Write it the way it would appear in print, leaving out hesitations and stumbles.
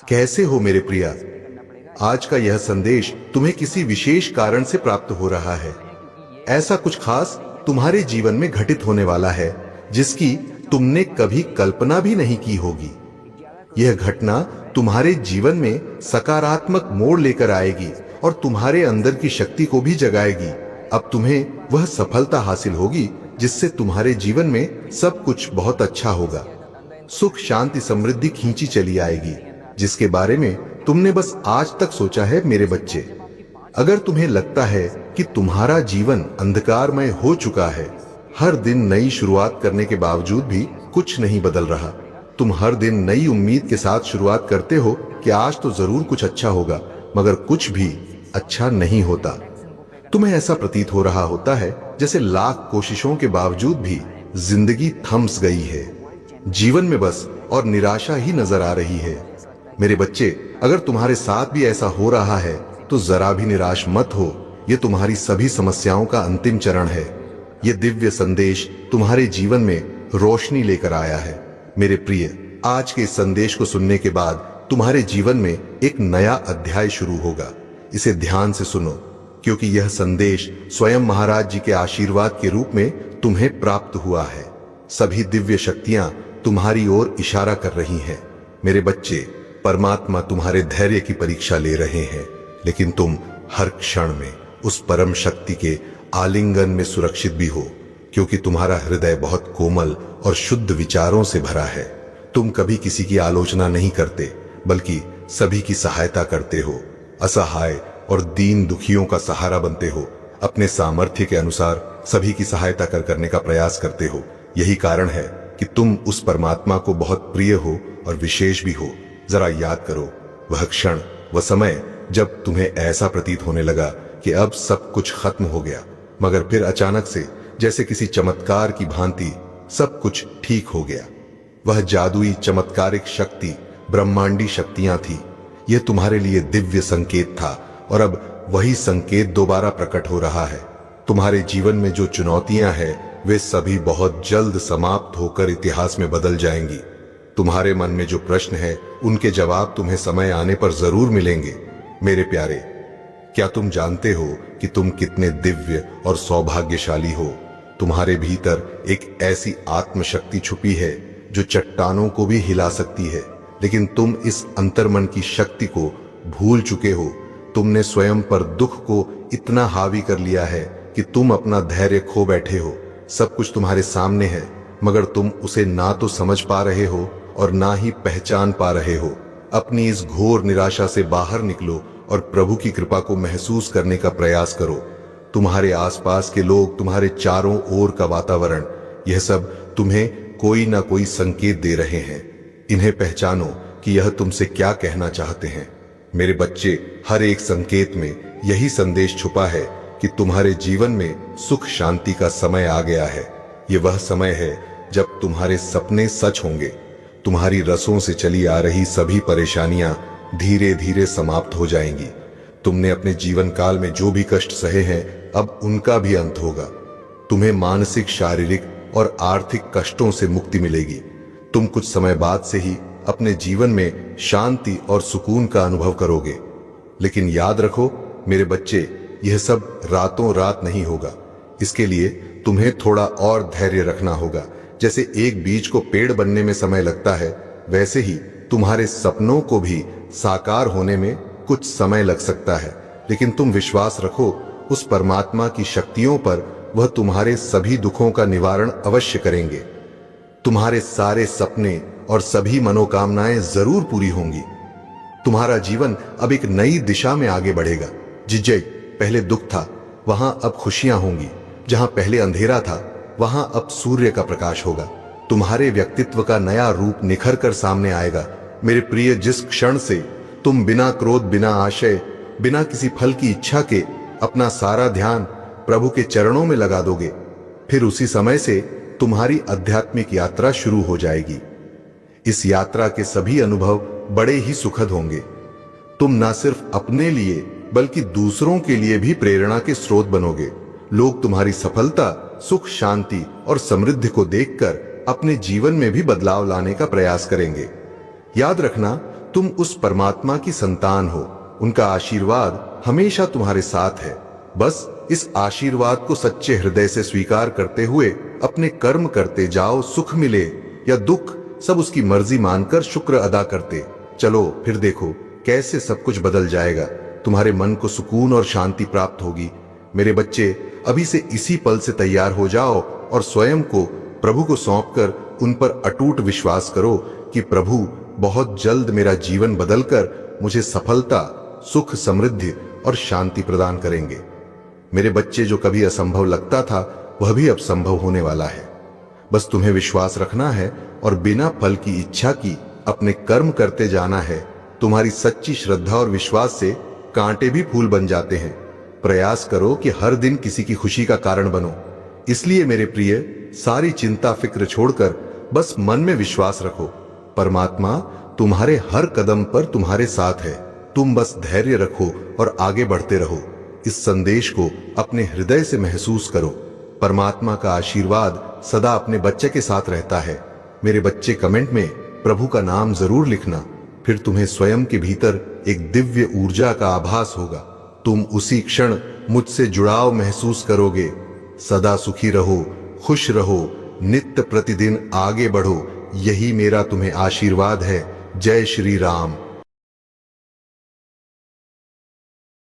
कैसे हो मेरे प्रिया? आज का यह संदेश तुम्हें किसी विशेष कारण से प्राप्त हो रहा है। ऐसा कुछ खास तुम्हारे जीवन में घटित होने वाला है जिसकी तुमने कभी कल्पना भी नहीं की होगी। यह घटना तुम्हारे जीवन में सकारात्मक मोड़ लेकर आएगी और तुम्हारे अंदर की शक्ति को भी जगाएगी। अब तुम्हें वह सफलता हासिल होगी जिससे तुम्हारे जीवन में सब कुछ बहुत अच्छा होगा। सुख, शांति, समृद्धि खींची चली आएगी जिसके बारे में तुमने बस आज तक सोचा है। मेरे बच्चे, अगर तुम्हें लगता है कि तुम्हारा जीवन अंधकारमय हो चुका है, हर दिन नई शुरुआत करने के बावजूद भी कुछ नहीं बदल रहा, तुम हर दिन नई उम्मीद के साथ शुरुआत करते हो कि आज तो जरूर कुछ अच्छा होगा, मगर कुछ भी अच्छा नहीं होता। तुम्हें ऐसा प्रतीत हो रहा होता है जैसे लाख कोशिशों के बावजूद भी जिंदगी थम्स गई है, जीवन में बस और निराशा ही नजर आ रही है। मेरे बच्चे, अगर तुम्हारे साथ भी ऐसा हो रहा है तो जरा भी निराश मत हो। यह तुम्हारी सभी समस्याओं का अंतिम चरण है। यह दिव्य संदेश तुम्हारे जीवन में रोशनी लेकर आया है। मेरे प्रिय, आज के इस संदेश को सुनने के बाद तुम्हारे जीवन में एक नया अध्याय शुरू होगा। इसे ध्यान से सुनो, क्योंकि यह संदेश स्वयं महाराज जी के आशीर्वाद के रूप में तुम्हें प्राप्त हुआ है। सभी दिव्य शक्तियां तुम्हारी ओर इशारा कर रही हैं। मेरे बच्चे, परमात्मा तुम्हारे धैर्य की परीक्षा ले रहे हैं, लेकिन तुम हर क्षण में उस परम शक्ति के आलिंगन में सुरक्षित भी हो, क्योंकि तुम्हारा हृदय बहुत कोमल और शुद्ध विचारों से भरा है। तुम कभी किसी की आलोचना नहीं करते, बल्कि सभी की सहायता करते हो। असहाय और दीन दुखियों का सहारा बनते हो। अपने सामर्थ्य के अनुसार सभी की सहायता करने का प्रयास करते हो। यही कारण है कि तुम उस परमात्मा को बहुत प्रिय हो और विशेष भी हो। जरा याद करो वह क्षण, वह समय जब तुम्हें ऐसा प्रतीत होने लगा कि अब सब कुछ खत्म हो गया, मगर फिर अचानक से जैसे किसी चमत्कार की भांति सब कुछ ठीक हो गया। वह जादुई चमत्कारिक शक्ति ब्रह्मांडी शक्तियां थी। यह तुम्हारे लिए दिव्य संकेत था और अब वही संकेत दोबारा प्रकट हो रहा है। तुम्हारे जीवन में जो चुनौतियां हैं, वे सभी बहुत जल्द समाप्त होकर इतिहास में बदल जाएंगी। तुम्हारे मन में जो प्रश्न है, उनके जवाब तुम्हें समय आने पर जरूर मिलेंगे। मेरे प्यारे, क्या तुम जानते हो कि तुम कितने दिव्य और सौभाग्यशाली हो? तुम्हारे भीतर एक ऐसी आत्मशक्ति छुपी है जो चट्टानों को भी हिला सकती है, लेकिन तुम इस अंतर्मन की शक्ति को भूल चुके हो। तुमने स्वयं पर दुख को इतना हावी कर लिया है कि तुम अपना धैर्य खो बैठे हो। सब कुछ तुम्हारे सामने है, मगर तुम उसे ना तो समझ पा रहे हो और ना ही पहचान पा रहे हो। अपनी इस घोर निराशा से बाहर निकलो और प्रभु की कृपा को महसूस करने का प्रयास करो। तुम्हारे आसपास के लोग, तुम्हारे चारों ओर का वातावरण, यह सब तुम्हें कोई ना कोई संकेत दे रहे हैं। इन्हें पहचानो कि यह तुमसे क्या कहना चाहते हैं। मेरे बच्चे, हर एक संकेत में यही संदेश छुपा है कि तुम्हारे जीवन में सुख शांति का समय आ गया है। यह वह समय है जब तुम्हारे सपने सच होंगे। तुम्हारी रसों से चली आ रही सभी परेशानियां धीरे धीरे समाप्त हो जाएंगी। तुमने अपने जीवन काल में जो भी कष्ट सहे हैं, अब उनका भी अंत होगा। तुम्हें मानसिक, शारीरिक और आर्थिक कष्टों से मुक्ति मिलेगी। तुम कुछ समय बाद से ही अपने जीवन में शांति और सुकून का अनुभव करोगे। लेकिन याद रखो मेरे बच्चे, यह सब रातों रात नहीं होगा। इसके लिए तुम्हें थोड़ा और धैर्य रखना होगा। जैसे एक बीज को पेड़ बनने में समय लगता है, वैसे ही तुम्हारे सपनों को भी साकार होने में कुछ समय लग सकता है। लेकिन तुम विश्वास रखो उस परमात्मा की शक्तियों पर, वह तुम्हारे सभी दुखों का निवारण अवश्य करेंगे। तुम्हारे सारे सपने और सभी मनोकामनाएं जरूर पूरी होंगी। तुम्हारा जीवन अब एक नई दिशा में आगे बढ़ेगा। जिजय, पहले दुख था, वहां अब खुशियां होंगी। जहां पहले अंधेरा था, वहां अब सूर्य का प्रकाश होगा। तुम्हारे व्यक्तित्व का नया रूप निखर कर सामने आएगा। मेरे प्रिय, जिस क्षण से तुम बिना क्रोध, बिना आशय, बिना किसी फल की इच्छा के अपना सारा ध्यान प्रभु के चरणों में लगा दोगे, फिर उसी समय से तुम्हारी आध्यात्मिक यात्रा शुरू हो जाएगी। इस यात्रा के सभी अनुभव बड़े ही सुखद होंगे। तुम न सिर्फ अपने लिए बल्कि दूसरों के लिए भी प्रेरणा के स्रोत बनोगे। लोग तुम्हारी सफलता, सुख, शांति और समृद्धि को देखकर अपने जीवन में भी बदलाव लाने का प्रयास करेंगे। याद रखना, तुम उस परमात्मा की संतान हो। उनका आशीर्वाद हमेशा तुम्हारे साथ है। बस इस आशीर्वाद को सच्चे हृदय से स्वीकार करते हुए अपने कर्म करते जाओ। सुख मिले या दुख, सब उसकी मर्जी मानकर शुक्र अदा करते चलो, फिर देखो कैसे सब कुछ बदल जाएगा। तुम्हारे मन को सुकून और शांति प्राप्त होगी। मेरे बच्चे, अभी से इसी पल से तैयार हो जाओ और स्वयं को प्रभु को सौंपकर उन पर अटूट विश्वास करो कि प्रभु बहुत जल्द मेरा जीवन बदलकर मुझे सफलता, सुख, समृद्धि और शांति प्रदान करेंगे। मेरे बच्चे, जो कभी असंभव लगता था वह भी अब संभव होने वाला है। बस तुम्हें विश्वास रखना है और बिना फल की इच्छा की अपने कर्म करते जाना है। तुम्हारी सच्ची श्रद्धा और विश्वास से कांटे भी फूल बन जाते हैं। प्रयास करो कि हर दिन किसी की खुशी का कारण बनो। इसलिए मेरे प्रिय, सारी चिंता फिक्र छोड़कर बस मन में विश्वास रखो। परमात्मा तुम्हारे हर कदम पर तुम्हारे साथ है। तुम बस धैर्य रखो और आगे बढ़ते रहो। इस संदेश को अपने हृदय से महसूस करो। परमात्मा का आशीर्वाद सदा अपने बच्चे के साथ रहता है। मेरे बच्चे, कमेंट में प्रभु का नाम जरूर लिखना, फिर तुम्हें स्वयं के भीतर एक दिव्य ऊर्जा का आभास होगा। तुम उसी क्षण मुझसे जुड़ाव महसूस करोगे। सदा सुखी रहो, खुश रहो, नित्य प्रतिदिन आगे बढ़ो, यही मेरा तुम्हें आशीर्वाद है। जय श्री राम।